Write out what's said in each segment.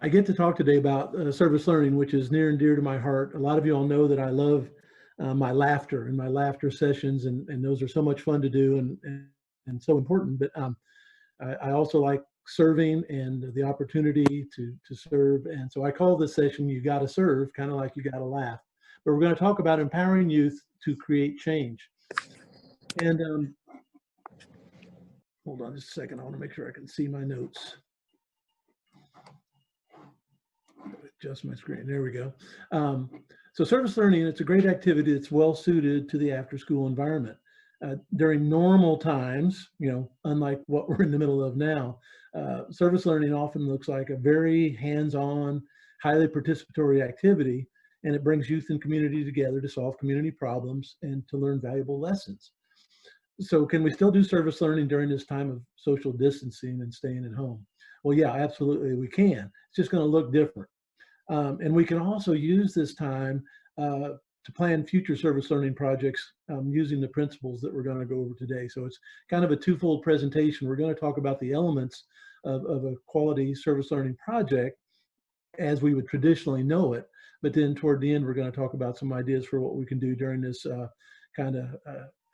I get to talk today about service learning, which is near and dear to my heart. A lot of you all know that I love my laughter and my laughter sessions, and those are so much fun to do and so important. But I also like serving and the opportunity to serve. And so I call this session "You Got to Serve," kind of like you got to laugh. But we're going to talk about empowering youth to create change. And hold on just a second. I want to make sure I can see my notes. Adjust my screen. There we go. So service learning, it's a great activity that's well suited to the after-school environment. During normal times, unlike what we're in the middle of now, service learning often looks like a very hands-on, highly participatory activity, and it brings youth and community together to solve community problems and to learn valuable lessons. So can we still do service learning during this time of social distancing and staying at home? Well, yeah, absolutely we can. It's just going to look different. And we can also use this time to plan future service learning projects using the principles that we're going to go over today. So it's kind of a twofold presentation. We're going to talk about the elements of a quality service learning project as we would traditionally know it. But then toward the end, we're going to talk about some ideas for what we can do during this kind of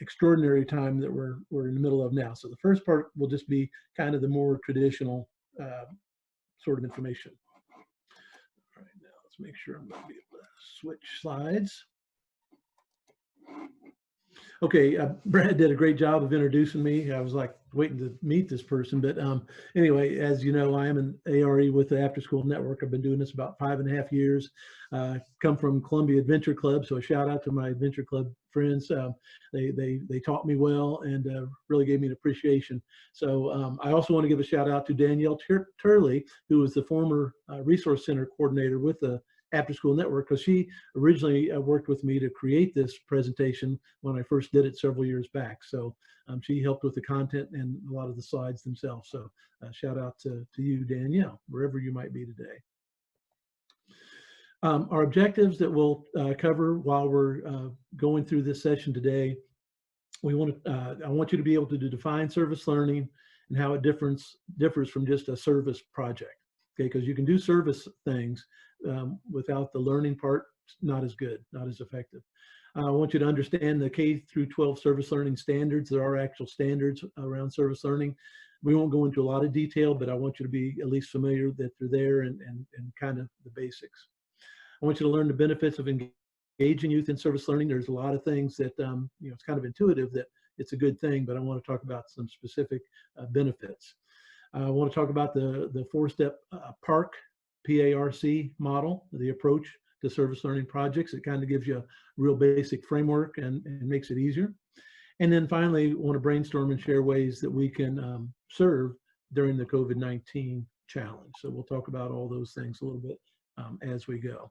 extraordinary time that we're in the middle of now. So the first part will just be kind of the more traditional sort of information. All right, now let's make sure I'm going to be able to switch slides. Okay, Brad did a great job of introducing me. I was like waiting to meet this person, but anyway, as you know, I am an ARE with the AfterSchool Network. I've been doing this about 5.5 years. Come from Columbia Adventure Club, so a shout out to my Adventure Club friends. They taught me well and really gave me an appreciation. So I also want to give a shout out to Danielle Turley, who was the former Resource Center coordinator with the AfterSchool Network, because she originally worked with me to create this presentation when I first did it several years back. So she helped with the content and a lot of the slides themselves. So shout out to you, Danielle, wherever you might be today. Our objectives that we'll cover while we're going through this session today, I want you to be able to define service learning and how it differs from just a service project. Okay, because you can do service things without the learning part, not as good, not as effective. I want you to understand the K through 12 service learning standards. There are actual standards around service learning. We won't go into a lot of detail, but I want you to be at least familiar that they're there and kind of the basics. I want you to learn the benefits of engaging youth in service learning. There's a lot of things that, it's kind of intuitive that it's a good thing, but I want to talk about some specific benefits. I want to talk about the four-step PARC, P-A-R-C model, the approach to service learning projects. It kind of gives you a real basic framework and makes it easier. And then finally, I want to brainstorm and share ways that we can serve during the COVID-19 challenge. So we'll talk about all those things a little bit as we go.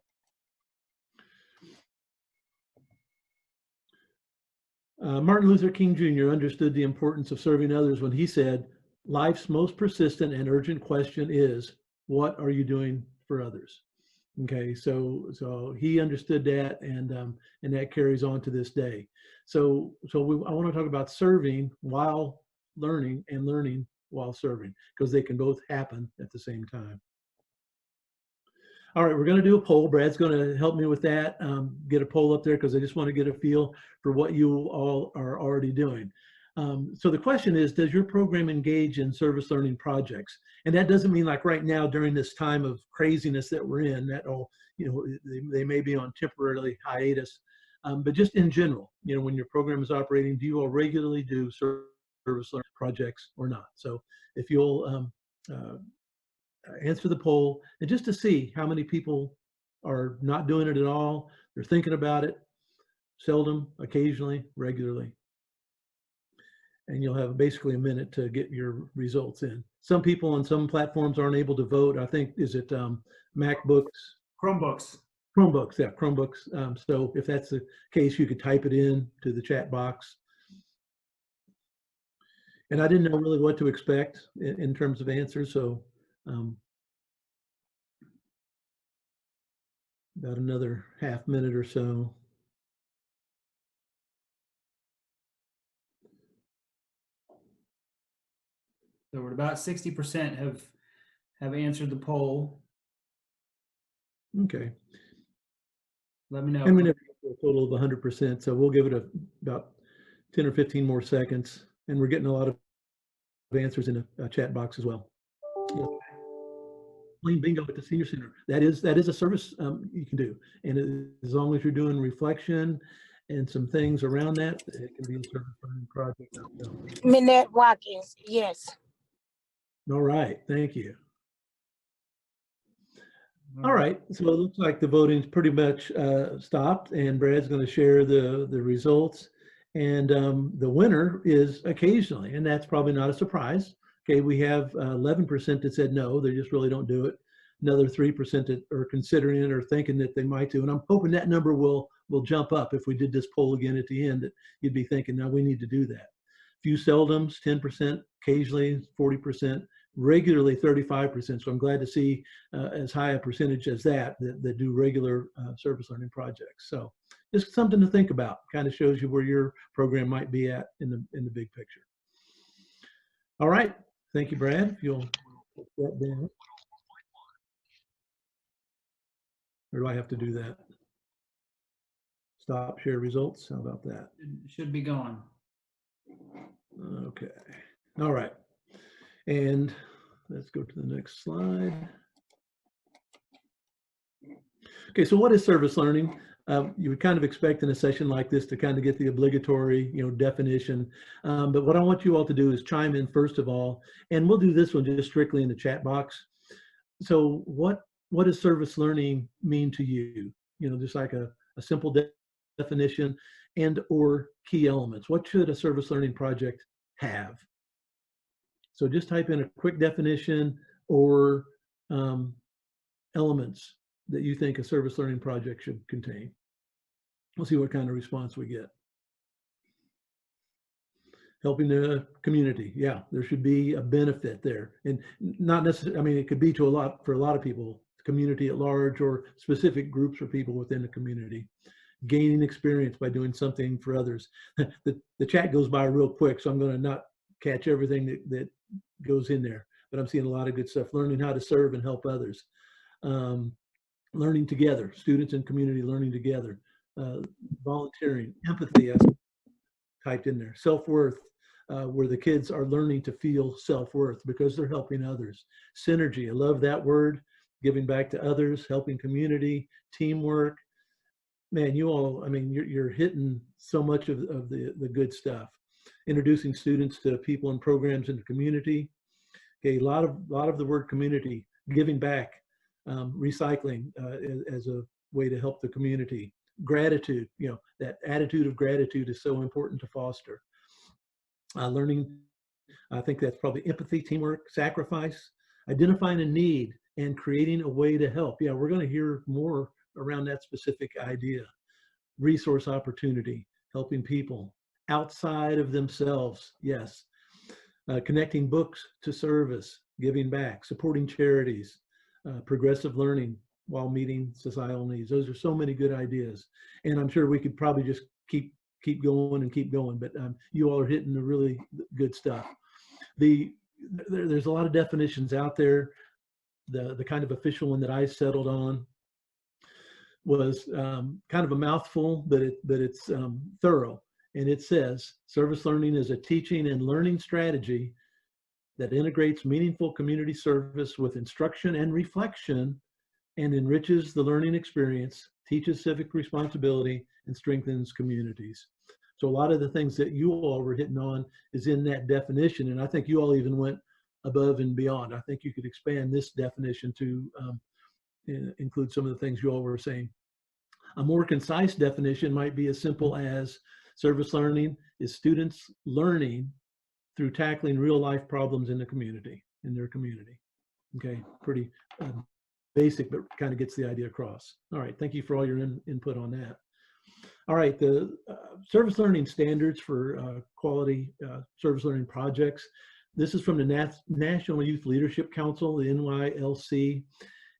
Martin Luther King Jr. understood the importance of serving others when he said, "Life's most persistent and urgent question is, what are you doing for others?" Okay, so he understood that, and that carries on to this day. So I want to talk about serving while learning and learning while serving, because they can both happen at the same time. All right, we're going to do a poll. Brad's going to help me with that. Get a poll up there because I just want to get a feel for what you all are already doing. So the question is, does your program engage in service learning projects? And that doesn't mean like right now during this time of craziness that we're in, that they may be on temporarily hiatus, but just in general, when your program is operating, do you all regularly do service learning projects or not? So if you'll answer the poll, and just to see how many people are not doing it at all, they're thinking about it, seldom, occasionally, regularly. And you'll have basically a minute to get your results in. Some people on some platforms aren't able to vote. I think, is it MacBooks? Chromebooks. Chromebooks, yeah, Chromebooks. So if that's the case, you could type it in to the chat box. And I didn't know really what to expect in terms of answers, so about another half minute or so. So we're about 60% have answered the poll. Okay. Let me know. And we never get to a total of 100%, so we'll give it about 10 or 15 more seconds, and we're getting a lot of answers in a chat box as well. Yeah. Playing bingo at the senior center. That is a service you can do, and as long as you're doing reflection and some things around that, it can be a service learning project. Minette Watkins, yes. All right, thank you. All right, so it looks like the voting's pretty much stopped, and Brad's going to share the results. And the winner is occasionally, and that's probably not a surprise. Okay, we have 11% that said no, they just really don't do it. Another 3% that are considering it or thinking that they might do. And I'm hoping that number will jump up if we did this poll again at the end, that you'd be thinking, now we need to do that. Few seldoms, 10%, occasionally 40%, regularly 35%. So I'm glad to see as high a percentage as that do regular service learning projects. So just something to think about. Kind of shows you where your program might be at in the big picture. All right, thank you, Brad. If you'll put that down. Or do I have to do that? Stop share results. How about that? It should be gone. Okay. All right. And let's go to the next slide. Okay, so what is service learning? You would kind of expect in a session like this to kind of get the obligatory, definition. But what I want you all to do is chime in first of all, and we'll do this one just strictly in the chat box. So what does service learning mean to you? Just like a simple definition and or key elements. What should a service learning project have? So just type in a quick definition or elements that you think a service learning project should contain. We'll see what kind of response we get. Helping the community. Yeah, there should be a benefit there. And not necessarily, I mean, it could be for a lot of people, community at large or specific groups or people within the community. Gaining experience by doing something for others. The chat goes by real quick, so I'm going to not catch everything that goes in there, but I'm seeing a lot of good stuff. Learning how to serve and help others. Learning together, students and community learning together. Volunteering, empathy, I typed in there. Self-worth, where the kids are learning to feel self-worth because they're helping others. Synergy, I love that word. Giving back to others, helping community, teamwork. Man, you all, I mean, you're hitting so much of the good stuff. Introducing students to people and programs in the community. Okay, a lot of the word community, giving back, recycling as a way to help the community. Gratitude, that attitude of gratitude is so important to foster. Learning, I think that's probably empathy, teamwork, sacrifice, identifying a need and creating a way to help. Yeah, we're going to hear more around that specific idea. Resource opportunity, helping people outside of themselves. Yes. Connecting books to service, giving back, supporting charities, progressive learning while meeting societal needs. Those are so many good ideas. And I'm sure we could probably just keep going and keep going, but you all are hitting the really good stuff. There's a lot of definitions out there. The kind of official one that I settled on was kind of a mouthful, but it's thorough. And it says, service learning is a teaching and learning strategy that integrates meaningful community service with instruction and reflection and enriches the learning experience, teaches civic responsibility, and strengthens communities. So a lot of the things that you all were hitting on is in that definition. And I think you all even went above and beyond. I think you could expand this definition to include some of the things you all were saying. A more concise definition might be as simple as service learning is students learning through tackling real life problems in the community, in their community. Okay, pretty basic, but kind of gets the idea across. All right, thank you for all your input on that. All right, the service learning standards for quality service learning projects. This is from the National Youth Leadership Council, the NYLC,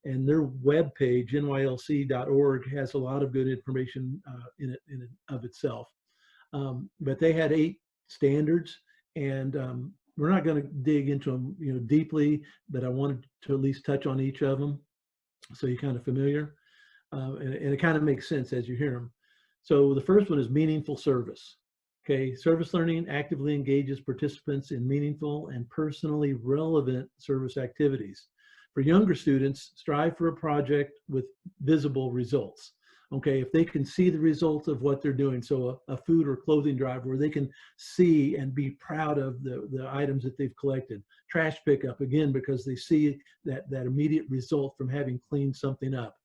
and their webpage, nylc.org, has a lot of good information in it of itself. But they had 8 standards, and we're not going to dig into them, deeply, but I wanted to at least touch on each of them so you're kind of familiar. and it kind of makes sense as you hear them. So the first one is meaningful service. Okay, service learning actively engages participants in meaningful and personally relevant service activities. For younger students, strive for a project with visible results. Okay, if they can see the results of what they're doing, so a food or clothing drive where they can see and be proud of the items that they've collected. Trash pickup, again, because they see that immediate result from having cleaned something up.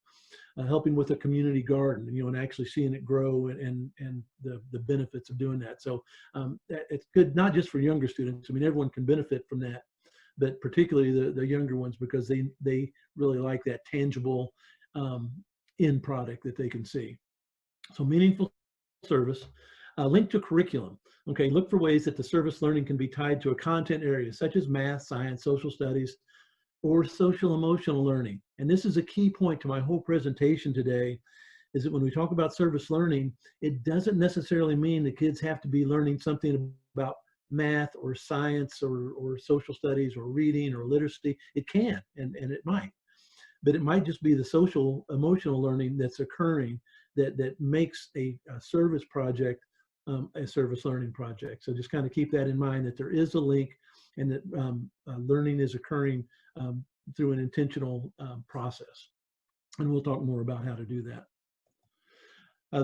Helping with a community garden, and actually seeing it grow and the benefits of doing that. So it's good not just for younger students. I mean, everyone can benefit from that, but particularly the younger ones, because they really like that tangible end product that they can see. So meaningful service. Link to curriculum. Okay, look for ways that the service learning can be tied to a content area such as math, science, social studies, or social emotional learning. And this is a key point to my whole presentation today, is that when we talk about service learning, it doesn't necessarily mean the kids have to be learning something about math or science or social studies or reading or literacy. It can, and it might. But it might just be the social emotional learning that's occurring that makes a service project a service learning project. So just kind of keep that in mind, that there is a link, and that learning is occurring through an intentional process. And we'll talk more about how to do that.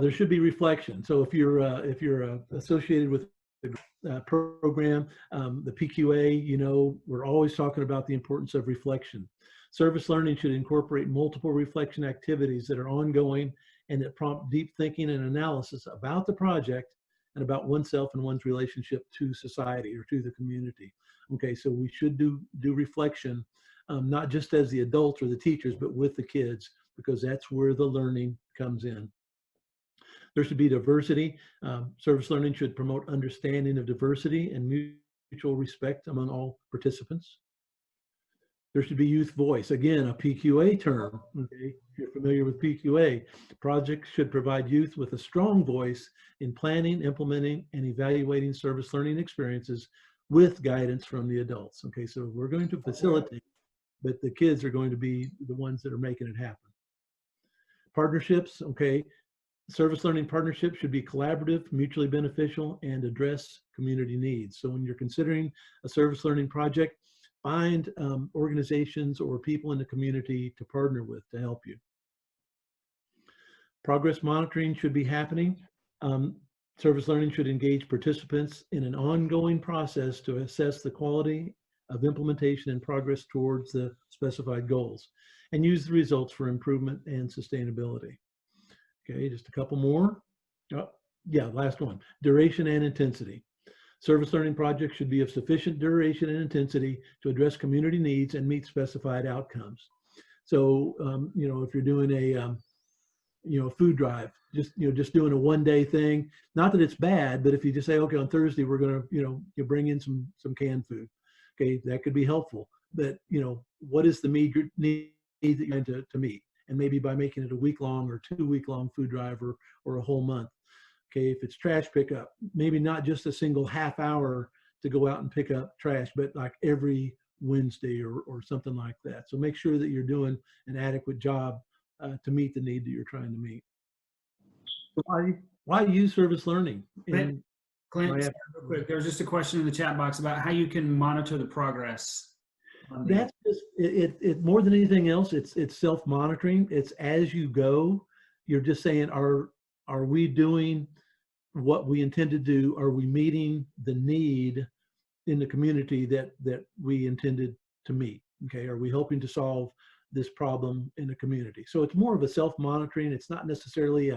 There should be reflection. So if you're associated with the program, the PQA, we're always talking about the importance of reflection. Service learning should incorporate multiple reflection activities that are ongoing and that prompt deep thinking and analysis about the project and about oneself and one's relationship to society or to the community. Okay, so we should do reflection, not just as the adults or the teachers, but with the kids, because that's where the learning comes in. There should be diversity. Service learning should promote understanding of diversity and mutual respect among all participants. There should be youth voice. Again, a PQA term. Okay, if you're familiar with PQA, projects should provide youth with a strong voice in planning, implementing, and evaluating service learning experiences with guidance from the adults. Okay, so we're going to facilitate, but the kids are going to be the ones that are making it happen. Partnerships. Okay, service learning partnerships should be collaborative, mutually beneficial, and address community needs. So when you're considering a service learning project, find organizations or people in the community to partner with to help you. Progress monitoring should be happening. Service learning should engage participants in an ongoing process to assess the quality of implementation and progress towards the specified goals, and use the results for improvement and sustainability. Okay, just a couple more. Oh, yeah, last one, duration and intensity. Service learning projects should be of sufficient duration and intensity to address community needs and meet specified outcomes. So, if you're doing a food drive, just doing a one-day thing, not that it's bad, but if you just say, okay, on Thursday, we're going to, you bring in some canned food. Okay, that could be helpful. But, what is the need that you're going to meet? And maybe by making it a week-long or 2-week-long food drive or a whole month. Okay, if it's trash pickup, maybe not just a single half hour to go out and pick up trash, but like every Wednesday or something like that. So make sure that you're doing an adequate job to meet the need that you're trying to meet. So why use service learning? Clint, real quick, there was just a question in the chat box about how you can monitor the progress. That's just it more than anything else. It's self-monitoring. It's as you go. You're just saying, are we doing what we intend to do? Are we meeting the need in the community that we intended to meet? Okay, are we helping to solve this problem in the community? So it's more of a self-monitoring. It's not necessarily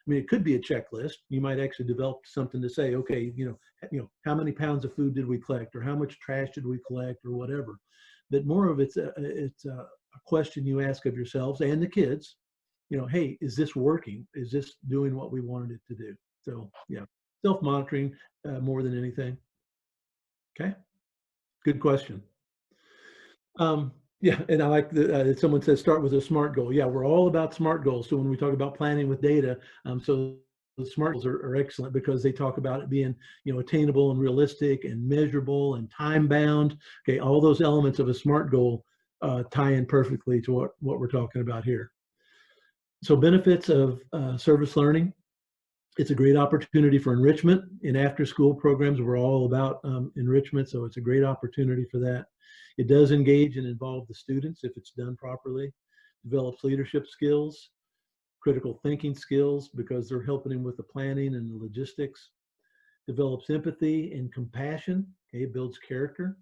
it could be a checklist. You might actually develop something to say, okay, how many pounds of food did we collect, or how much trash did we collect, or whatever. But more of it's a question you ask of yourselves and the kids. Hey, is this working? Is this doing what we wanted it to do? So yeah, self-monitoring more than anything. Okay, good question. Yeah, and I like that someone says start with a SMART goal. Yeah, we're all about SMART goals. So when we talk about planning with data, so the SMART goals are excellent because they talk about it being, attainable and realistic and measurable and time bound. Okay, all those elements of a SMART goal tie in perfectly to what we're talking about here. So benefits of service learning. It's a great opportunity for enrichment. In after-school programs, we're all about enrichment, so it's a great opportunity for that. It does engage and involve the students if it's done properly. Develops leadership skills, critical thinking skills, because they're helping him with the planning and the logistics. Develops empathy and compassion, okay, builds character.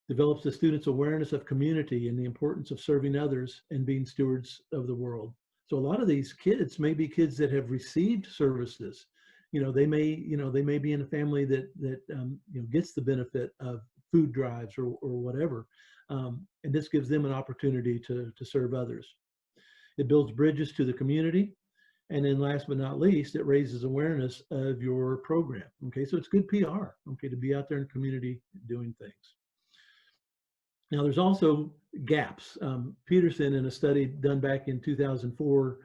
Develops the students' awareness of community and the importance of serving others and being stewards of the world. So a lot of these kids may be kids that have received services. They may be in a family that gets the benefit of food drives or whatever, and this gives them an opportunity to serve others. It builds bridges to the community, and then last but not least, it raises awareness of your program. Okay, so it's good PR. Okay, to be out there in the community doing things. Now, there's also gaps. Peterson, in a study done back in 2004,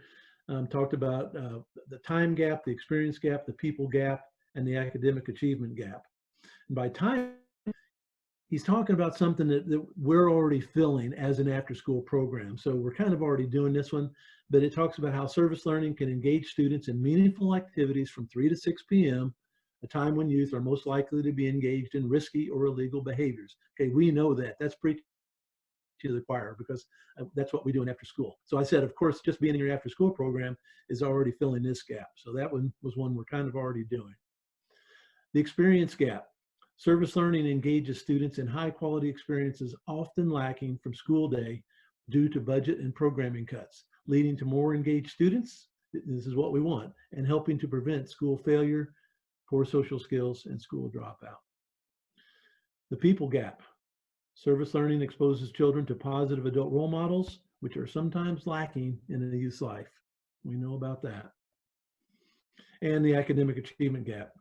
talked about the time gap, the experience gap, the people gap, and the academic achievement gap. And by time, he's talking about something that we're already filling as an after-school program. So we're kind of already doing this one, but it talks about how service learning can engage students in meaningful activities from 3 to 6 p.m., a time when youth are most likely to be engaged in risky or illegal behaviors. Okay, we know that. That's preaching to the choir, because that's what we do in after school. So I said, of course, just being in your after school program is already filling this gap. So that one was one we're kind of already doing. The experience gap. Service learning engages students in high quality experiences often lacking from school day due to budget and programming cuts, leading to more engaged students. This is what we want, and helping to prevent school failure, poor social skills, and school dropout. The people gap. Service learning exposes children to positive adult role models, which are sometimes lacking in a youth's life. We know about that. And the academic achievement gap.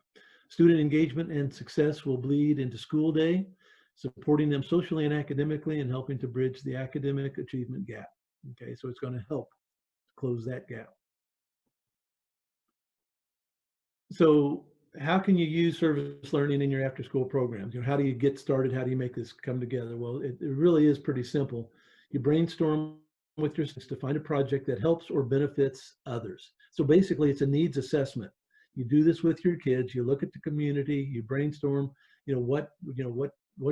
Student engagement and success will bleed into school day, supporting them socially and academically and helping to bridge the academic achievement gap. Okay, so it's going to help close that gap. So how can you use service learning in your after school programs? How do you get started? How do you make this come together? Well, it really is pretty simple. You brainstorm with your students to find a project that helps or benefits others. So basically it's a needs assessment. You do this with your kids, you look at the community, you brainstorm, what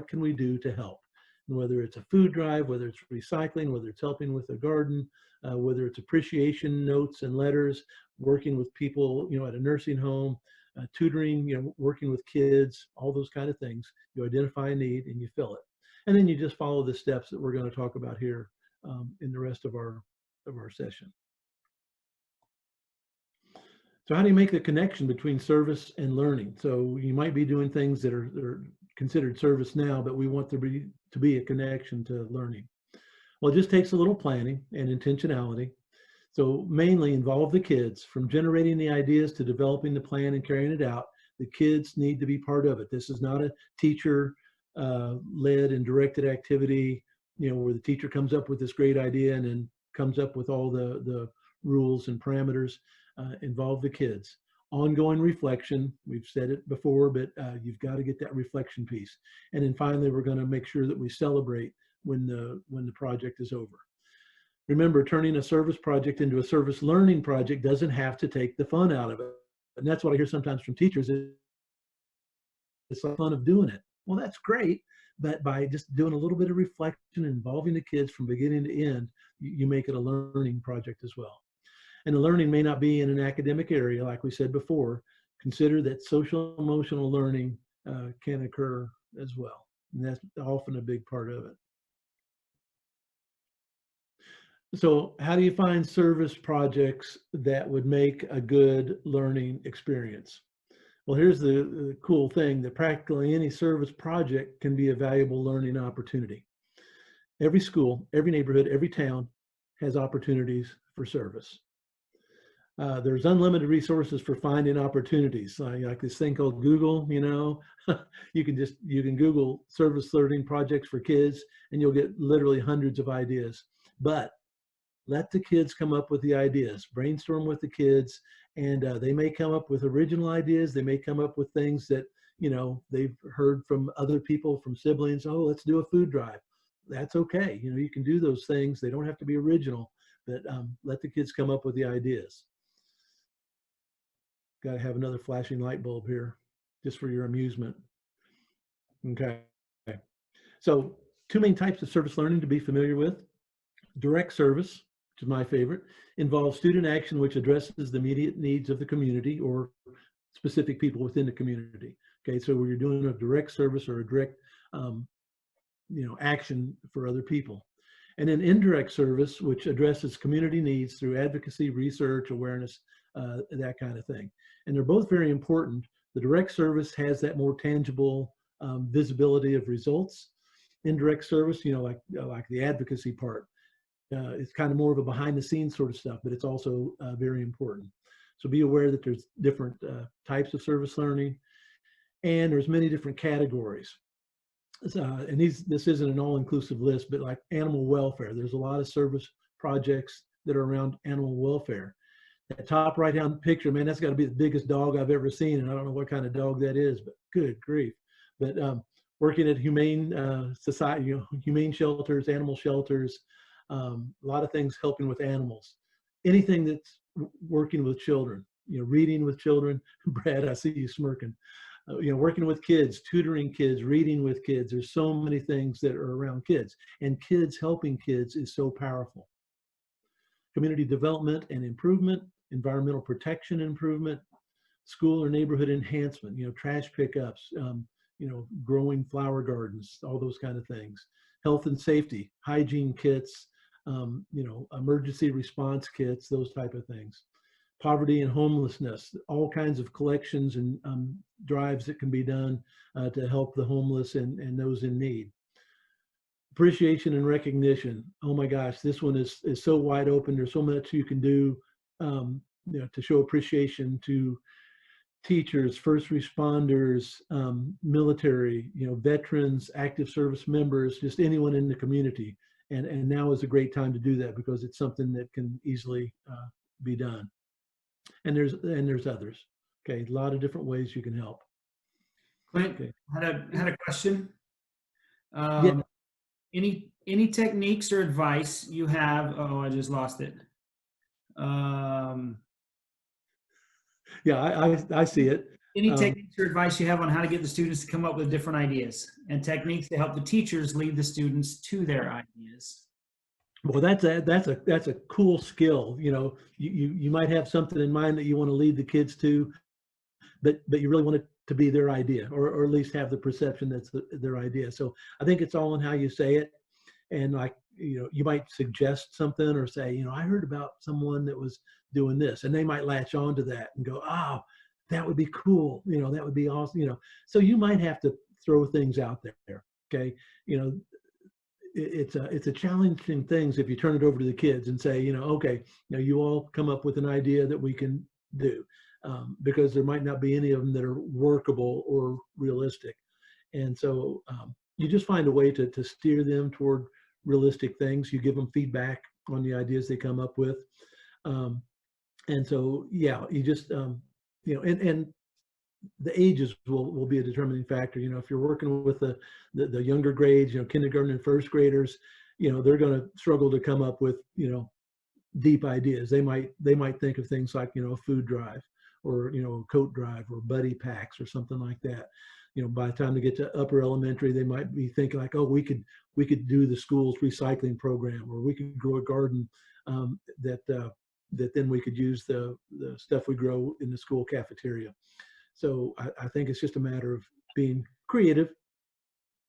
can we do to help? And whether it's a food drive, whether it's recycling, whether it's helping with a garden, whether it's appreciation notes and letters, working with people, at a nursing home, tutoring, working with kids, all those kind of things. You identify a need and you fill it. And then you just follow the steps that we're going to talk about here in the rest of our session. So how do you make the connection between service and learning? So you might be doing things that are considered service now, but we want there to be a connection to learning. Well, it just takes a little planning and intentionality. So mainly involve the kids from generating the ideas to developing the plan and carrying it out. The kids need to be part of it. This is not a teacher led and directed activity, where the teacher comes up with this great idea and then comes up with all the rules and parameters. Involve the kids. Ongoing reflection, we've said it before, but you've got to get that reflection piece. And then finally, we're going to make sure that we celebrate when the project is over. Remember, turning a service project into a service learning project doesn't have to take the fun out of it. And that's what I hear sometimes from teachers. It's the fun of doing it. Well, that's great. But by just doing a little bit of reflection, involving the kids from beginning to end, you make it a learning project as well. And the learning may not be in an academic area, like we said before. Consider that social emotional learning can occur as well. And that's often a big part of it. So how do you find service projects that would make a good learning experience? Well, here's the cool thing, that practically any service project can be a valuable learning opportunity. Every school, every neighborhood, every town has opportunities for service. There's unlimited resources for finding opportunities, like this thing called Google. You can Google service learning projects for kids and you'll get literally hundreds of ideas. But let the kids come up with the ideas, brainstorm with the kids, and they may come up with original ideas. They may come up with things that they've heard from other people, from siblings. Oh, let's do a food drive. That's okay. You can do those things. They don't have to be original, but let the kids come up with the ideas. Got to have another flashing light bulb here just for your amusement. Okay. So 2 main types of service learning to be familiar with. Direct service, which is my favorite, involves student action which addresses the immediate needs of the community or specific people within the community. Okay, so where you're doing a direct service or a direct action for other people. And then indirect service, which addresses community needs through advocacy, research, awareness, that kind of thing. And they're both very important. The direct service has that more tangible visibility of results. Indirect service, like the advocacy part, it's kind of more of a behind the scenes sort of stuff, but it's also very important. So be aware that there's different types of service learning, and there's many different categories. And this isn't an all-inclusive list, but like animal welfare, there's a lot of service projects that are around animal welfare. That top right-hand picture, man, that's got to be the biggest dog I've ever seen, and I don't know what kind of dog that is, but good grief. But working at humane society, humane shelters, animal shelters, a lot of things helping with animals. Anything that's working with children, reading with children. Brad, I see you smirking. Working with kids, tutoring kids, reading with kids. There's so many things that are around kids, and kids helping kids is so powerful. Community development and improvement, environmental protection improvement, school or neighborhood enhancement, trash pickups, growing flower gardens, all those kind of things. Health and safety, hygiene kits, emergency response kits, those type of things. Poverty and homelessness, all kinds of collections and drives that can be done to help the homeless and those in need. Appreciation and recognition. Oh my gosh, this one is so wide open. There's so much you can do to show appreciation to teachers, first responders, military, veterans, active service members, just anyone in the community. And now is a great time to do that because it's something that can easily be done. And there's others. Okay, a lot of different ways you can help. Clint, okay. had a question. Yeah. Any techniques or advice you have? Oh, I just lost it. Yeah, I see it. Any techniques or advice you have on how to get the students to come up with different ideas, and techniques to help the teachers lead the students to their ideas? Well, that's a cool skill. You might have something in mind that you want to lead the kids to, but you really want it to be their idea, or at least have the perception that's their idea. So I think it's all in how you say it. And you might suggest something or say, I heard about someone that was doing this, and they might latch on to that and go, oh, that would be cool. That would be awesome. So you might have to throw things out there. Okay. It's a challenging thing if you turn it over to the kids and say, okay, now you all come up with an idea that we can do, because there might not be any of them that are workable or realistic. And so you just find a way to steer them toward realistic things. You give them feedback on the ideas they come up with. And so, yeah, you just, and the ages will be a determining factor. If you're working with the younger grades, kindergarten and first graders, they're going to struggle to come up with, deep ideas. They might think of things like, a food drive or, a coat drive or buddy packs or something like that. By the time they get to upper elementary, they might be thinking like, oh, we could do the school's recycling program, or we could grow a garden that then we could use the stuff we grow in the school cafeteria. So I think it's just a matter of being creative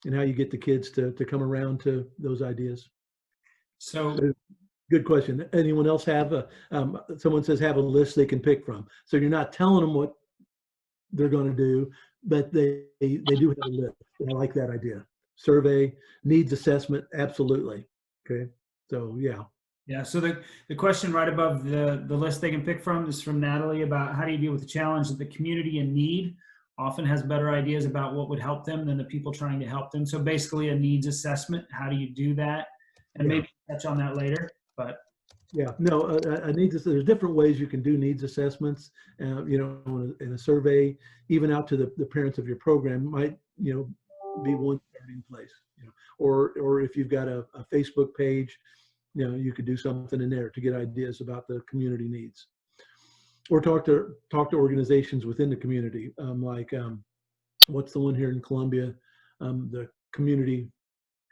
and how you get the kids to come around to those ideas. So good question. Anyone else have someone says have a list they can pick from. So you're not telling them what they're going to do, but they do have a list. I like that idea. Survey, needs assessment, absolutely. Okay. So yeah. Yeah, so the question right above the list they can pick from is from Natalie about how do you deal with the challenge that the community in need often has better ideas about what would help them than the people trying to help them. So basically a needs assessment, how do you do that? And maybe touch on that later, but. Yeah, no, there's different ways you can do needs assessments, in a survey, even out to the parents of your program might, be one starting place, or if you've got a Facebook page, you could do something in there to get ideas about the community needs, or talk to organizations within the community, what's the one here in Columbia, the community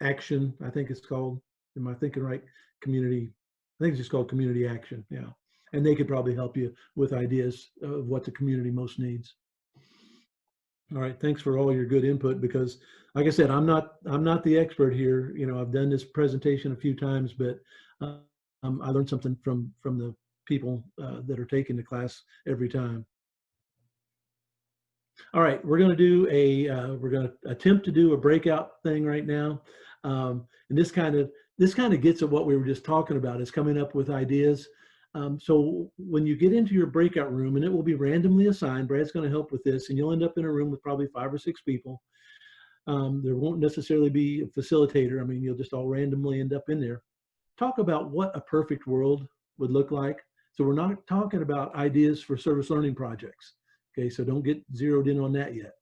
action, I think it's called. Am I thinking right? Community, I think it's just called community action. Yeah. And they could probably help you with ideas of what the community most needs. All right. Thanks for all your good input, because like I said, I'm not the expert here. I've done this presentation a few times, but I learned something from the people that are taking the class every time. All right, we're going to attempt to do a breakout thing right now, and this kind of gets at what we were just talking about, is coming up with ideas. So when you get into your breakout room, and it will be randomly assigned, Brad's going to help with this, and you'll end up in a room with probably 5 or 6 people. There won't necessarily be a facilitator. I mean, you'll just all randomly end up in there. Talk about what a perfect world would look like. So we're not talking about ideas for service learning projects. Okay, so don't get zeroed in on that yet.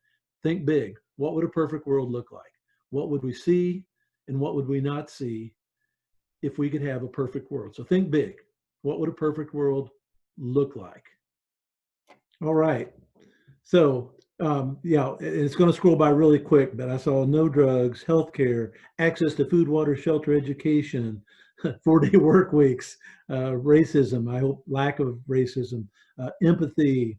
Think big. What would a perfect world look like? What would we see and what would we not see if we could have a perfect world? So think big. What would a perfect world look like? All right. So yeah, it's going to scroll by really quick, but I saw no drugs, healthcare, access to food, water, shelter, education, 4-day work weeks, racism, I hope lack of racism, empathy,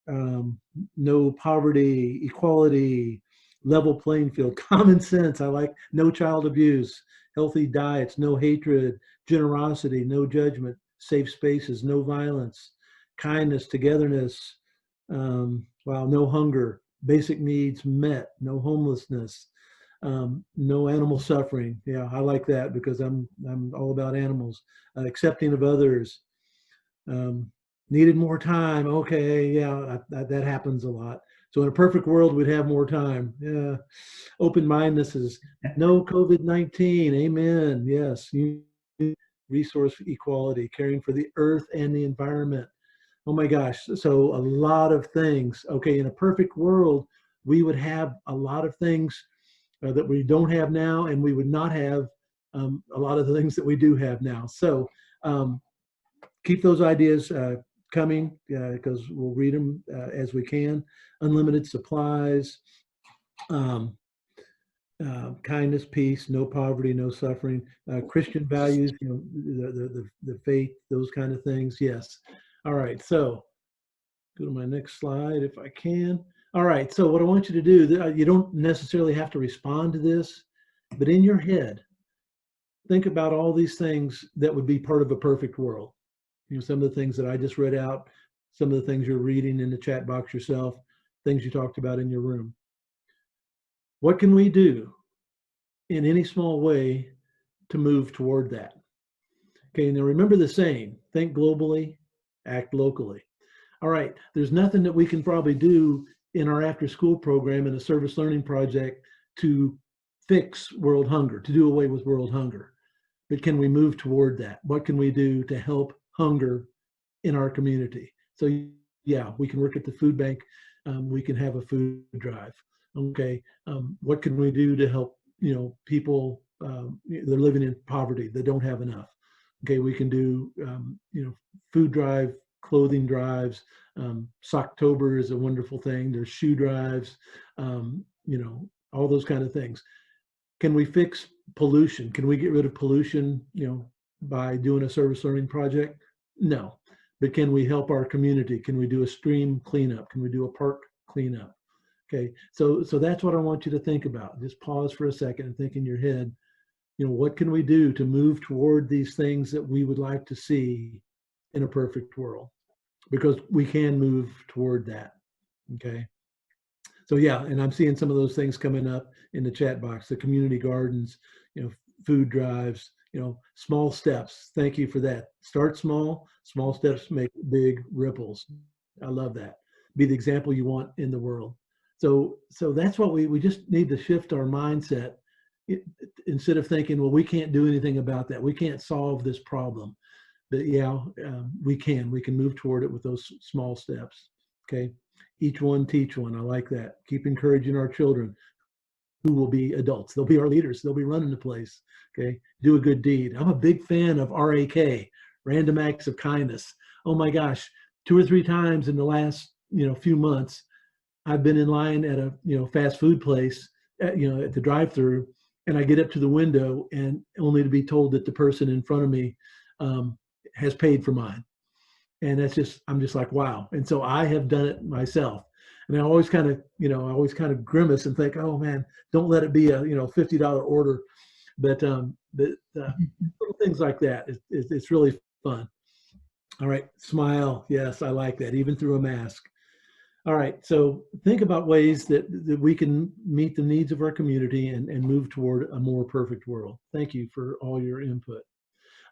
no poverty, equality, level playing field, common sense. I like no child abuse, healthy diets, no hatred, generosity, no judgment, safe spaces, no violence, kindness, togetherness, no hunger, basic needs met, no homelessness, no animal suffering. Yeah, I like that because I'm all about animals. Accepting of others. Needed more time. Okay, yeah, that happens a lot. So in a perfect world, we'd have more time. Yeah. Open-mindedness is no COVID-19. Amen. Yes. Resource equality, caring for the earth and the environment. Oh my gosh. So a lot of things. Okay, in a perfect world, we would have a lot of things that we don't have now, and we would not have a lot of the things that we do have now. So keep those ideas coming, because we'll read them as we can. Unlimited supplies, kindness, peace, no poverty, no suffering, Christian values, the faith, those kind of things. Yes. All right. So go to my next slide if I can. All right. So what I want you to do, you don't necessarily have to respond to this, but in your head, think about all these things that would be part of a perfect world. Some of the things that I just read out, some of the things you're reading in the chat box yourself, things you talked about in your room. What can we do in any small way to move toward that? Okay, now remember the saying, think globally, act locally. All right, there's nothing that we can probably do in our after school program in a service learning project to fix world hunger, to do away with world hunger. But can we move toward that? What can we do to help hunger in our community? So yeah, we can work at the food bank. We can have a food drive. Okay, what can we do to help people they're living in poverty, that don't have enough? Okay, we can do food drive, clothing drives. Socktober is a wonderful thing. There's shoe drives. All those kind of things. Can we fix pollution? Can we get rid of pollution, by doing a service learning project? No. But can we help our community? Can we do a stream cleanup? Can we do a park cleanup? Okay, so that's what I want you to think about. Just pause for a second and think in your head, what can we do to move toward these things that we would like to see in a perfect world? Because we can move toward that. Okay. So yeah, and I'm seeing some of those things coming up in the chat box, the community gardens, food drives, small steps. Thank you for that. Start small, small steps make big ripples. I love that. Be the example you want in the world. So that's what we just need to shift our mindset. Instead of thinking, well, we can't do anything about that. We can't solve this problem. But yeah, we can move toward it with those small steps. Okay. Each one teach one. I like that. Keep encouraging our children. who will be adults. They'll be our leaders. They'll be running the place. Okay, do a good deed. I'm a big fan of RAK, random acts of kindness. Oh my gosh, 2 or 3 times in the last few months, I've been in line at a fast food place, at the drive-through, and I get up to the window and only to be told that the person in front of me has paid for mine. And I'm just like, wow. And so I have done it myself. And I always kind of grimace and think, oh man, don't let it be a $50 order. But little things like that, it's really fun. All right, smile. Yes, I like that, even through a mask. All right, so think about ways that we can meet the needs of our community and move toward a more perfect world. Thank you for all your input.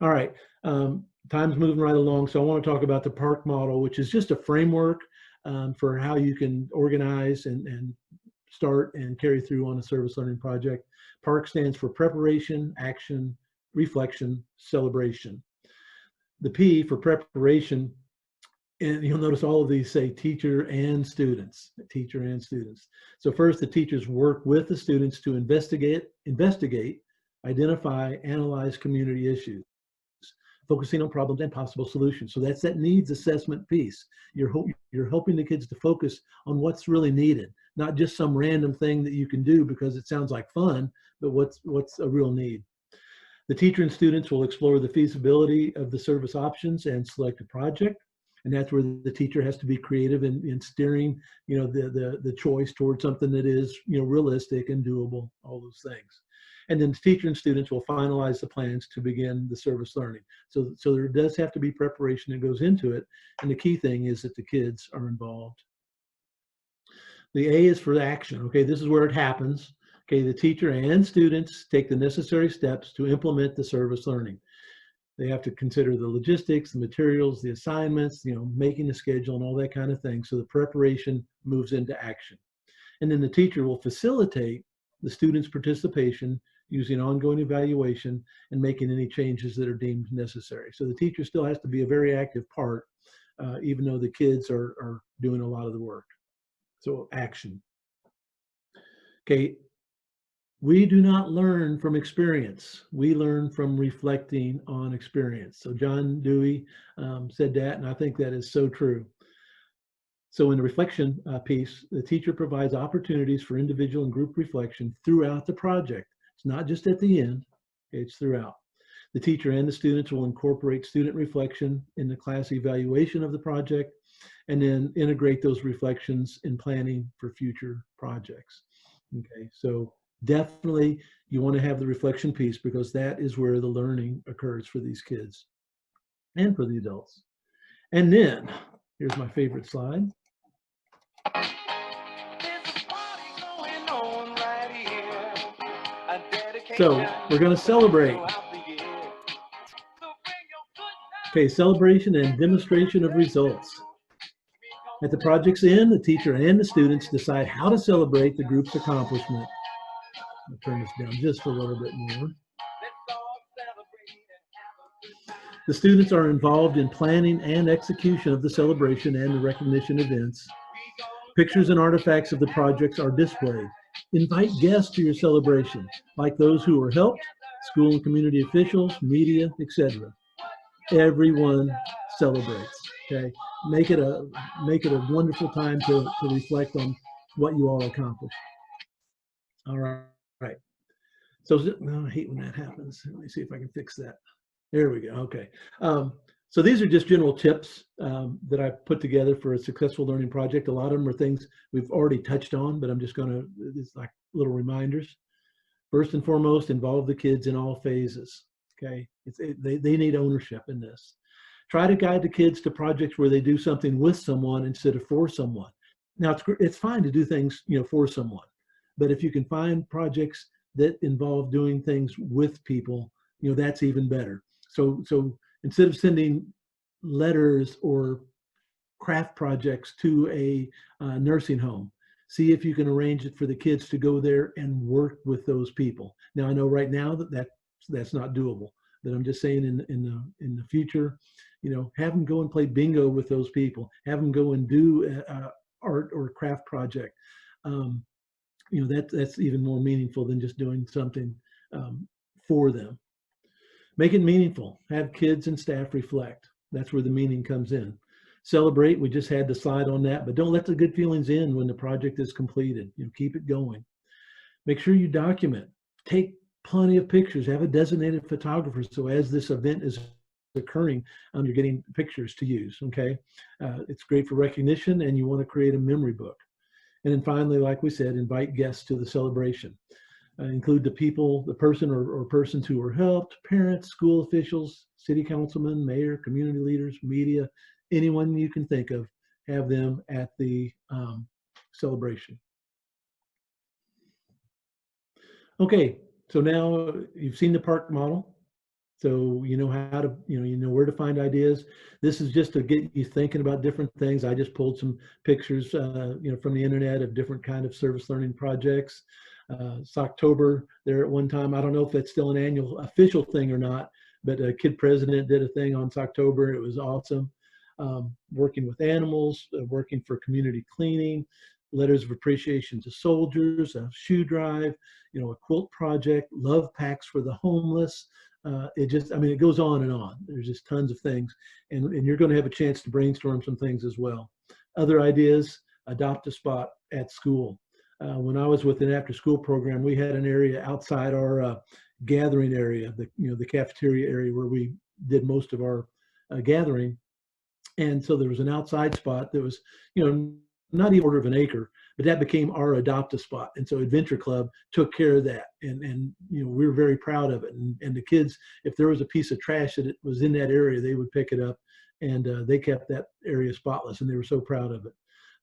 All right, time's moving right along, so I want to talk about the PARC model, which is just a framework for how you can organize and start and carry through on a service learning project. PARC stands for preparation, action, reflection, celebration. The P for preparation, and you'll notice all of these say teacher and students, teacher and students. So first, the teachers work with the students to investigate, identify, analyze community issues, focusing on problems and possible solutions. So that's that needs assessment piece. You're helping the kids to focus on what's really needed, not just some random thing that you can do because it sounds like fun, but what's a real need. The teacher and students will explore the feasibility of the service options and select a project. And that's where the teacher has to be creative in steering, the choice towards something that is, realistic and doable, all those things. And then the teacher and students will finalize the plans to begin the service learning. So there does have to be preparation that goes into it. And the key thing is that the kids are involved. The A is for action. Okay, this is where it happens. Okay, the teacher and students take the necessary steps to implement the service learning. They have to consider the logistics, the materials, the assignments, making a schedule and all that kind of thing. So the preparation moves into action. And then the teacher will facilitate the students' participation using ongoing evaluation and making any changes that are deemed necessary. So the teacher still has to be a very active part, even though the kids are doing a lot of the work. So action. Okay. We do not learn from experience. We learn from reflecting on experience. So John Dewey said that, and I think that is so true. So in the reflection piece, the teacher provides opportunities for individual and group reflection throughout the project. It's not just at the end, it's throughout. The teacher and the students will incorporate student reflection in the class evaluation of the project, and then integrate those reflections in planning for future projects. Okay, so definitely you want to have the reflection piece because that is where the learning occurs for these kids and for the adults. And then here's my favorite slide. So we're going to celebrate. Okay, celebration and demonstration of results. At the project's end, the teacher and the students decide how to celebrate the group's accomplishment. I'll turn this down just a little bit more. The students are involved in planning and execution of the celebration and the recognition events. Pictures and artifacts of the projects are displayed. Invite guests to your celebration, like those who were helped, school and community officials, media, etc. Everyone celebrates. Okay, make it a wonderful time to reflect on what you all accomplished. All right. So I hate when that happens. Let me see if I can fix that. There we go. Okay. So these are just general tips that I put together for a successful learning project. A lot of them are things we've already touched on, but I'm just going to, it's like little reminders. First and foremost, involve the kids in all phases. Okay. They need ownership in this. Try to guide the kids to projects where they do something with someone instead of for someone. Now it's fine to do things, for someone, but if you can find projects that involve doing things with people, that's even better. So instead of sending letters or craft projects to a nursing home, see if you can arrange it for the kids to go there and work with those people. Now I know right now that's not doable, but I'm just saying in the future, have them go and play bingo with those people. Have them go and do art or craft project. you know, that's even more meaningful than just doing something for them. Make it meaningful. Have kids and staff reflect. That's where the meaning comes in. Celebrate. We just had the slide on that, but don't let the good feelings end when the project is completed. You know, keep it going. Make sure you document. Take plenty of pictures. Have a designated photographer, so as this event is occurring, you're getting pictures to use. Okay, it's great for recognition, and you want to create a memory book. And then finally, like we said, invite guests to the celebration. Include the people, the person or persons who were helped, parents, school officials, city councilmen, mayor, community leaders, media, anyone you can think of. Have them at the celebration. Okay, so now you've seen the park model. So you know how to, you know where to find ideas. This is just to get you thinking about different things. I just pulled some pictures, you know, from the internet of different kind of service learning projects. October there at one time. I don't know if that's still an annual official thing or not, but a Kid President did a thing on October. It was awesome. Working with animals, working for community cleaning, letters of appreciation to soldiers, a shoe drive, you know, a quilt project, love packs for the homeless. It just, I mean, it goes on and on. There's just tons of things, and you're going to have a chance to brainstorm some things as well. Other ideas: adopt a spot at school. When I was with an after-school program, we had an area outside our gathering area, the cafeteria area where we did most of our gathering. And so there was an outside spot that was, you know, not even a quarter of an acre, but that became our adopt-a spot. And so Adventure Club took care of that. And you know, we were very proud of it. And the kids, if there was a piece of trash that was in that area, they would pick it up, and they kept that area spotless, and they were so proud of it.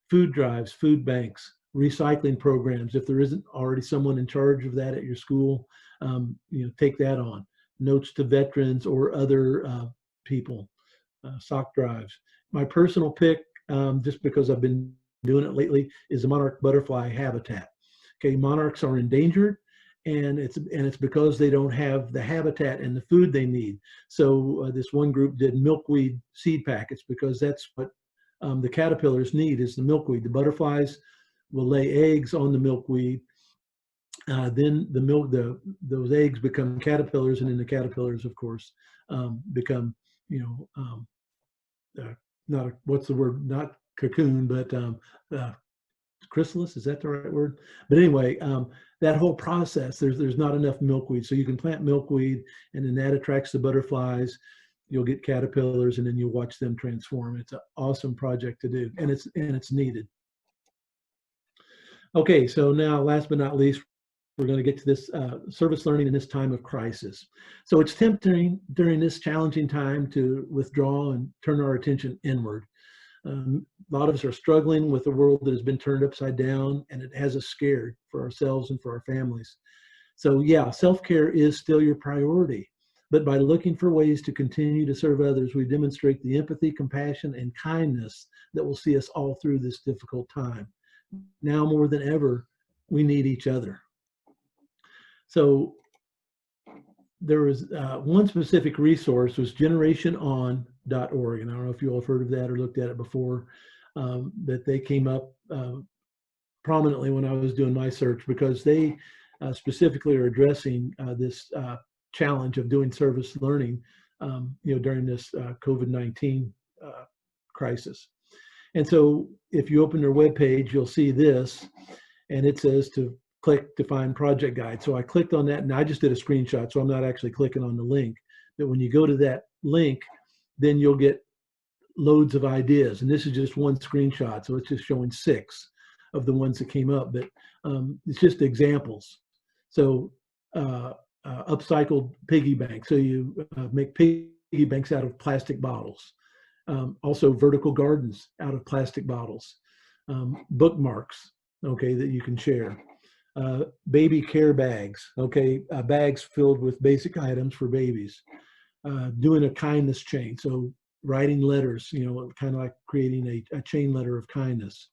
Food drives, food banks, recycling programs. If there isn't already someone in charge of that at your school, you know, take that on. Notes to veterans or other people. Sock drives. My personal pick, just because I've been doing it lately, is the monarch butterfly habitat. Okay, monarchs are endangered, and it's because they don't have the habitat and the food they need. So this one group did milkweed seed packets, because that's what the caterpillars need, is the milkweed. The butterflies will lay eggs on the milkweed. Then those eggs become caterpillars, and then the caterpillars, of course, become, you know, not a, what's the word? Not cocoon, but chrysalis. Is that the right word? But anyway, that whole process, there's not enough milkweed, so you can plant milkweed, and then that attracts the butterflies. You'll get caterpillars, and then you'll watch them transform. It's an awesome project to do, and it's needed. Okay, so now last but not least, we're going to get to this service learning in this time of crisis. So it's tempting during this challenging time to withdraw and turn our attention inward. A lot of us are struggling with a world that has been turned upside down, and it has us scared for ourselves and for our families. So yeah, self-care is still your priority, but by looking for ways to continue to serve others, we demonstrate the empathy, compassion, and kindness that will see us all through this difficult time. Now more than ever, we need each other. So there was one specific resource, was generationon.org, and I don't know if you all have heard of that or looked at it before, but they came up prominently when I was doing my search, because they specifically are addressing this challenge of doing service learning, you know, during this COVID-19 crisis. And so if you open their webpage, you'll see this, and it says to click to find project guide. So I clicked on that, and I just did a screenshot, so I'm not actually clicking on the link. But when you go to that link, then you'll get loads of ideas. And this is just one screenshot, so it's just showing 6 of the ones that came up, but it's just examples. So upcycled piggy bank. So you make piggy banks out of plastic bottles. Also vertical gardens out of plastic bottles. Bookmarks, okay, that you can share. Baby care bags, okay, bags filled with basic items for babies. Doing a kindness chain, so writing letters, you know, kind of like creating a chain letter of kindness.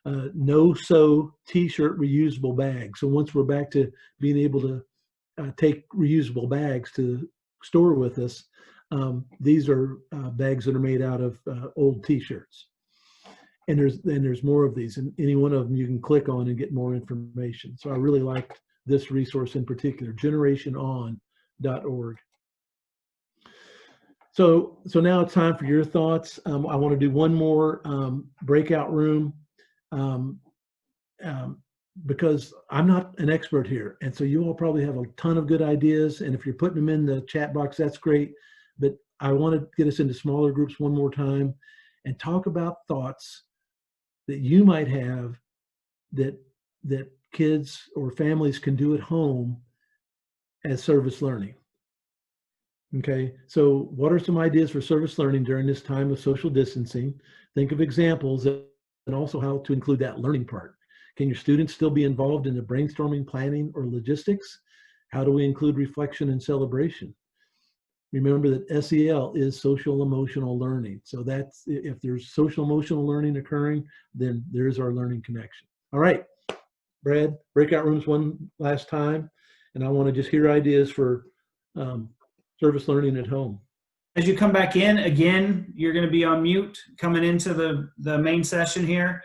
No-sew t-shirt reusable bags. So once we're back to being able to take reusable bags to the store with us, these are bags that are made out of old t-shirts. And there's more of these, and any one of them you can click on and get more information. So I really liked this resource in particular, generationon.org. So now it's time for your thoughts. I want to do one more breakout room because I'm not an expert here. And so you all probably have a ton of good ideas. And if you're putting them in the chat box, that's great. But I want to get us into smaller groups one more time and talk about thoughts that you might have that kids or families can do at home as service learning. Okay, so what are some ideas for service learning during this time of social distancing? Think of examples and also how to include that learning part. Can your students still be involved in the brainstorming, planning, or logistics? How do we include reflection and celebration? Remember that SEL is social emotional learning. So that's, if there's social emotional learning occurring, then there's our learning connection. All right, Brad, breakout rooms one last time. And I want to just hear ideas for service learning at home. As you come back in, again, you're going to be on mute coming into the main session here.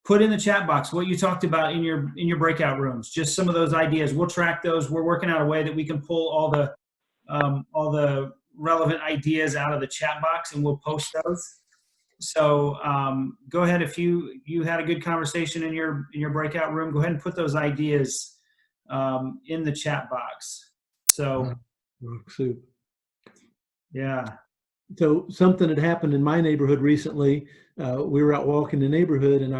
Put in the chat box what you talked about in your breakout rooms, just some of those ideas. We'll track those. We're working out a way that we can pull all the relevant ideas out of the chat box, and we'll post those. So go ahead, if you had a good conversation in your breakout room, go ahead and put those ideas in the chat box. So, soup. Yeah. So something had happened in my neighborhood recently. We were out walking the neighborhood, and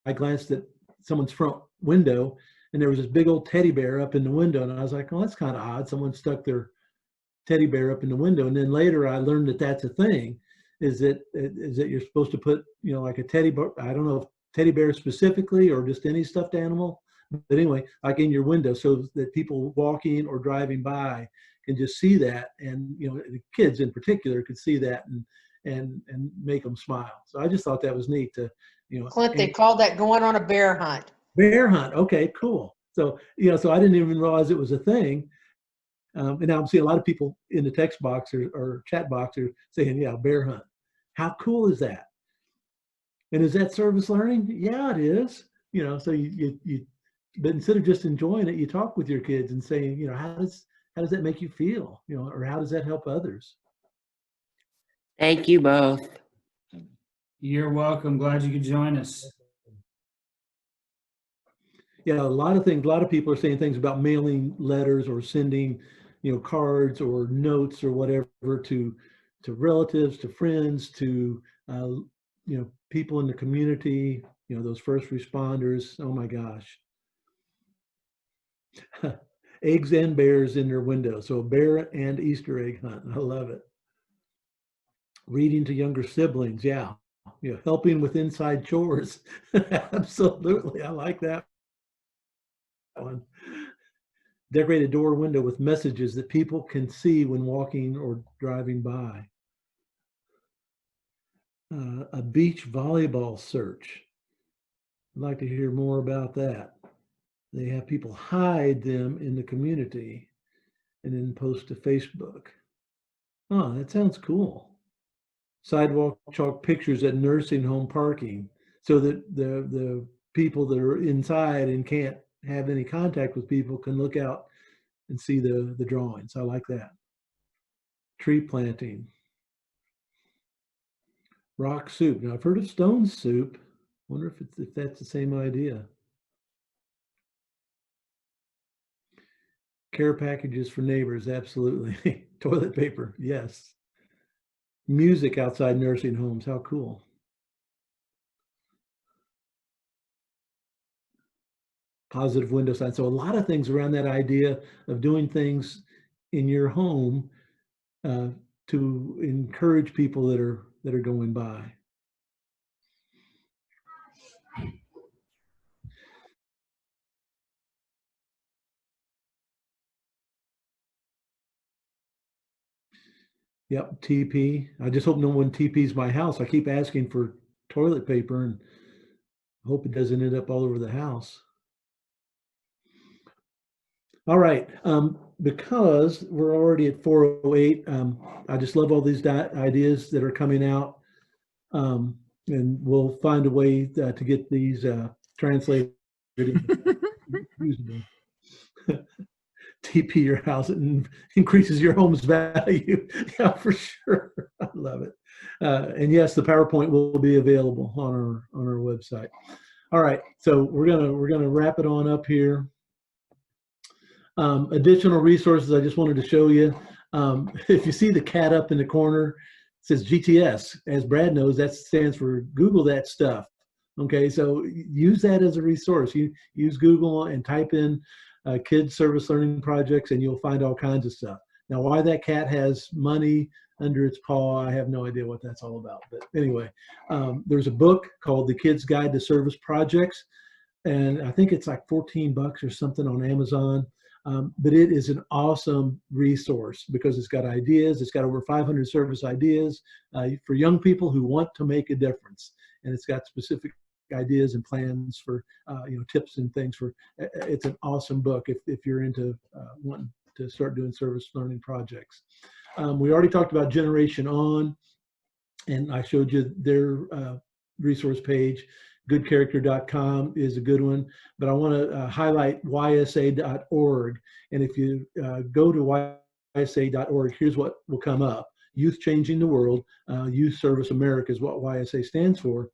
I glanced at someone's front window, and there was this big old teddy bear up in the window, and I was like, "Oh, that's kind of odd. Someone stuck their teddy bear up in the window." And then later, I learned that that's a thing. Is that you're supposed to put, like a teddy bear. I don't know if teddy bear specifically or just any stuffed animal. But anyway, like in your window, so that people walking or driving by can just see that, and the kids in particular could see that and make them smile. So I just thought that was neat to, Clint, they call that going on a bear hunt. Bear hunt. Okay, cool. So so I didn't even realize it was a thing. And now I'm seeing a lot of people in the text box or chat box are saying, "Yeah, bear hunt." How cool is that? And is that service learning? Yeah, it is. So you but instead of just enjoying it, you talk with your kids and saying, how does that make you feel? Or how does that help others? Thank you both. You're welcome. Glad you could join us. Yeah, a lot of people are saying things about mailing letters or sending, cards or notes or whatever to relatives, to friends, to people in the community, those first responders. Oh my gosh. Eggs and bears in their window. So a bear and Easter egg hunt. I love it. Reading to younger siblings. Yeah. Helping with inside chores. Absolutely. I like that one. Decorate a door window with messages that people can see when walking or driving by. A beach volleyball search. I'd like to hear more about that. They have people hide them in the community and then post to Facebook. Oh, that sounds cool. Sidewalk chalk pictures at nursing home parking so that the people that are inside and can't have any contact with people can look out and see the drawings. I like that. Tree planting. Rock soup. Now I've heard of stone soup. Wonder if that's the same idea. Care packages for neighbors, absolutely. Toilet paper, yes. Music outside nursing homes, how cool. Positive window sign. So a lot of things around that idea of doing things in your home to encourage people that are going by. Yep, TP. I just hope no one TPs my house. I keep asking for toilet paper and hope it doesn't end up all over the house. All right, because we're already at 4:08, I just love all these ideas that are coming out. and we'll find a way to get these translated into usable. TP your house and increases your home's value. Yeah, for sure. I love it. And yes, the PowerPoint will be available on our website. All right, so we're gonna wrap it on up here. Additional resources I just wanted to show you. If you see the cat up in the corner, it says GTS. As Brad knows, that stands for Google that stuff. Okay, so use that as a resource. You use Google and type in kids service learning projects, and you'll find all kinds of stuff. Now, why that cat has money under its paw, I have no idea what that's all about. But anyway, there's a book called The Kid's Guide to Service Projects, and I think it's like 14 bucks or something on Amazon. But it is an awesome resource because it's got ideas. It's got over 500 service ideas for young people who want to make a difference, and it's got specific ideas and plans for tips and things for. It's an awesome book if you're into wanting to start doing service learning projects. We already talked about Generation On, and I showed you their resource page. Goodcharacter.com is a good one, but I want to highlight ysa.org. And if you go to ysa.org, here's what will come up. Youth Changing the World, Youth Service America is what YSA stands for.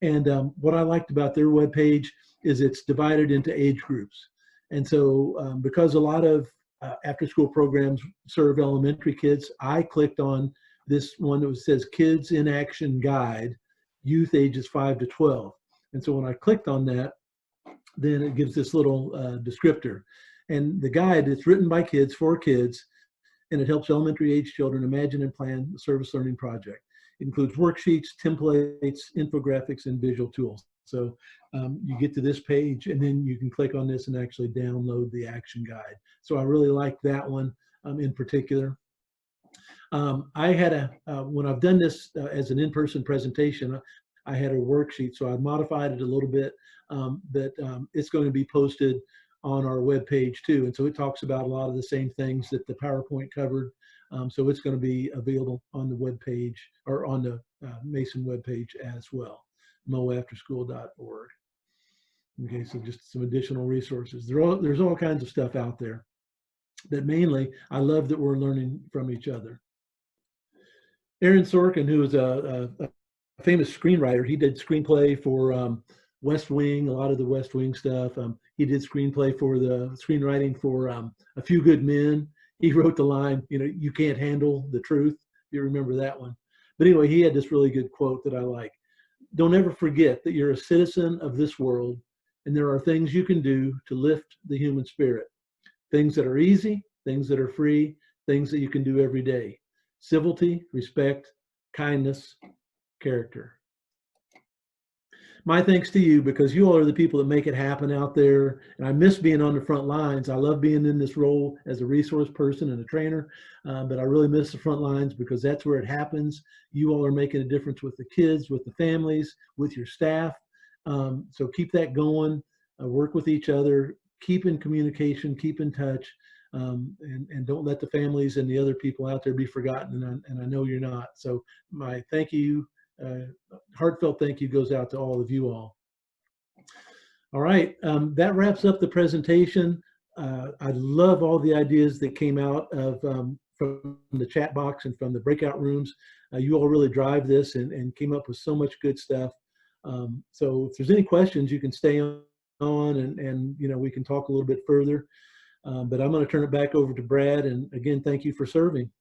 And what I liked about their webpage is it's divided into age groups. And so because a lot of after-school programs serve elementary kids, I clicked on this one that says Kids in Action Guide, Youth ages 5 to 12. And so when I clicked on that, then it gives this little descriptor. And the guide, it's written by kids for kids, and it helps elementary age children imagine and plan a service learning project. It includes worksheets, templates, infographics, and visual tools. So you get to this page, and then you can click on this and actually download the action guide. So I really like that one in particular. I had when I've done this as an in-person presentation, I had a worksheet, so I modified it a little bit, but it's going to be posted on our webpage too. And so it talks about a lot of the same things that the PowerPoint covered. So it's going to be available on the webpage or on the MASN webpage as well, moafterschool.org. Okay, so just some additional resources. There's all kinds of stuff out there, but mainly I love that we're learning from each other. Aaron Sorkin, who is a famous screenwriter, he did screenplay for West Wing, a lot of the West Wing stuff. He did screenplay for the screenwriting for A Few Good Men. He wrote the line, you can't handle the truth. You remember that one. But anyway, he had this really good quote that I like. Don't ever forget that you're a citizen of this world, and there are things you can do to lift the human spirit. Things that are easy, things that are free, things that you can do every day. Civility, respect, kindness, character. My thanks to you, because you all are the people that make it happen out there. And I miss being on the front lines. I love being in this role as a resource person and a trainer, but I really miss the front lines because that's where it happens. You all are making a difference with the kids, with the families, with your staff. So keep that going, work with each other, keep in communication, keep in touch, and don't let the families and the other people out there be forgotten. And I know you're not. So my thank you. Heartfelt thank you goes out to all of you all. All right, that wraps up the presentation. I love all the ideas that came out of from the chat box and from the breakout rooms. You all really drive this and came up with so much good stuff. So if there's any questions, you can stay on and we can talk a little bit further. But I'm going to turn it back over to Brad. And again, thank you for serving.